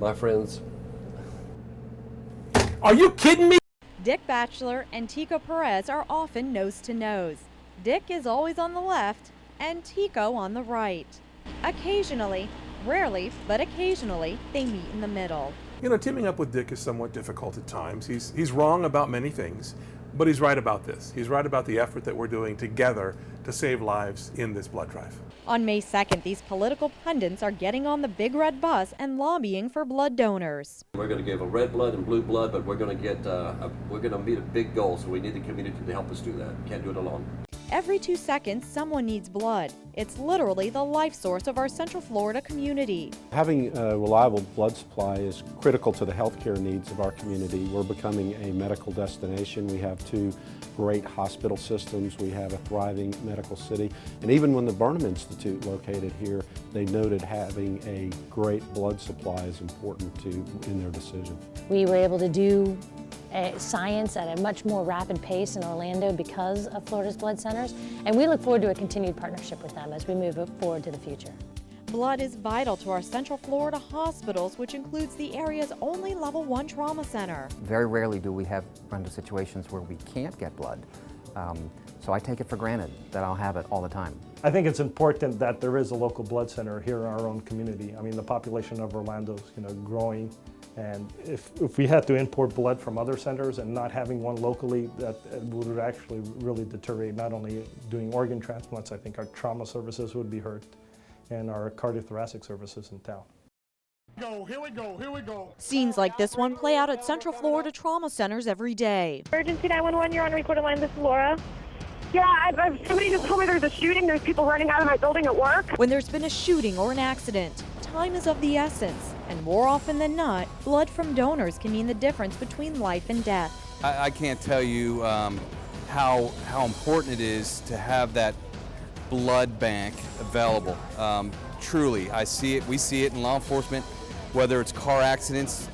My friends. Are you kidding me? Dick Batchelor and Tico Perez are often nose to nose. Dick is always on the left and Tico on the right. Occasionally, rarely, but occasionally, they meet in the middle. You know, teaming up with Dick is somewhat difficult at times. He's wrong about many things, but he's right about this. He's right about the effort that we're doing together to save lives in this blood drive. On May 2nd, these political pundits are getting on the big red bus and lobbying for blood donors. We're going to give a red blood and blue blood, but we're going to meet a big goal, so we need the community to help us do that. Can't do it alone. Every 2 seconds, someone needs blood. It's literally the life source of our Central Florida community. Having a reliable blood supply is critical to the healthcare needs of our community. We're becoming a medical destination. We have 2 great hospital systems. We have a thriving medical city. And even when the Burnham Institute located here, they noted having a great blood supply is important in their decision. We were able to do science at a much more rapid pace in Orlando because of Florida's blood centers, and we look forward to a continued partnership with them as we move forward to the future. Blood is vital to our Central Florida hospitals, which includes the area's only Level 1 trauma center. Very rarely do we run into situations where we can't get blood. So I take it for granted that I'll have it all the time. I think it's important that there is a local blood center here in our own community. I mean, the population of Orlando is growing. And if we had to import blood from other centers and not having one locally, that would actually really deteriorate not only doing organ transplants. I think our trauma services would be hurt and our cardiothoracic services in town. Here we go. Scenes like this one play out at Central Florida trauma centers every day. Emergency 911, you're on recorded line. This is Laura. Yeah, somebody just told me there's a shooting. There's people running out of my building at work. When there's been a shooting or an accident, time is of the essence. And more often than not, blood from donors can mean the difference between life and death. I can't tell you how important it is to have that blood bank available. Truly, I see it. We see it in law enforcement, whether it's car accidents,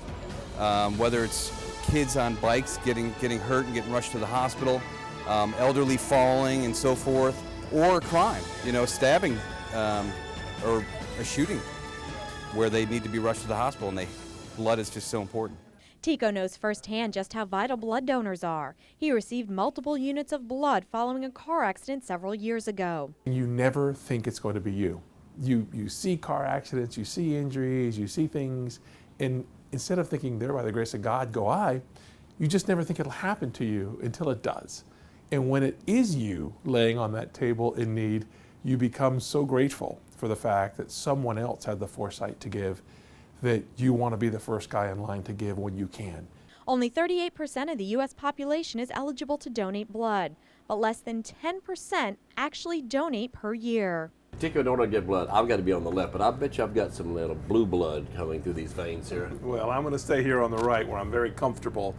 whether it's kids on bikes getting hurt and getting rushed to the hospital, elderly falling and so forth, or crime, stabbing or a shooting, where they need to be rushed to the hospital, and blood is just so important. Tico knows firsthand just how vital blood donors are. He received multiple units of blood following a car accident several years ago. You never think it's going to be you. You see car accidents, you see injuries, you see things, and instead of thinking, there by the grace of God go I, you just never think it'll happen to you until it does. And when it is you laying on that table in need, you become so grateful for the fact that someone else had the foresight to give, that you want to be the first guy in line to give when you can. Only 38% of the U.S. population is eligible to donate blood, but less than 10% actually donate per year. Tico, in order to get blood, I've got to be on the left, but I bet you I've got some little blue blood coming through these veins here. Well, I'm going to stay here on the right where I'm very comfortable,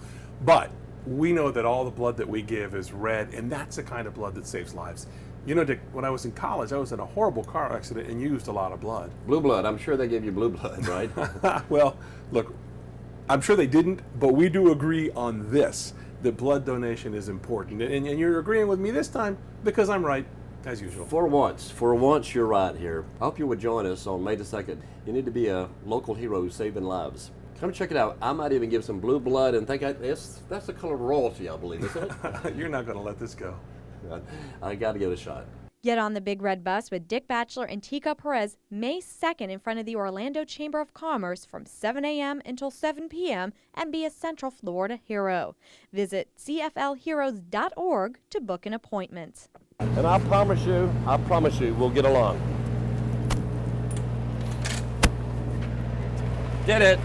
but we know that all the blood that we give is red, and that's the kind of blood that saves lives. You know, Dick, when I was in college, I was in a horrible car accident and used a lot of blood. Blue blood, I'm sure they gave you blue blood, right? Well, look, I'm sure they didn't, but we do agree on this, that blood donation is important. And you're agreeing with me this time because I'm right, as usual. For once you're right here. I hope you would join us on May the 2nd. You need to be a local hero who's saving lives. Come check it out. I might even give some blue blood and think that's the color of royalty, I believe, isn't it? You're not going to let this go. I got to give it a shot. Get on the big red bus with Dick Batchelor and Tico Perez May 2nd in front of the Orlando Chamber of Commerce from 7 a.m. until 7 p.m. and be a Central Florida hero. Visit cflheroes.org to book an appointment. And I promise you, we'll get along. Did it.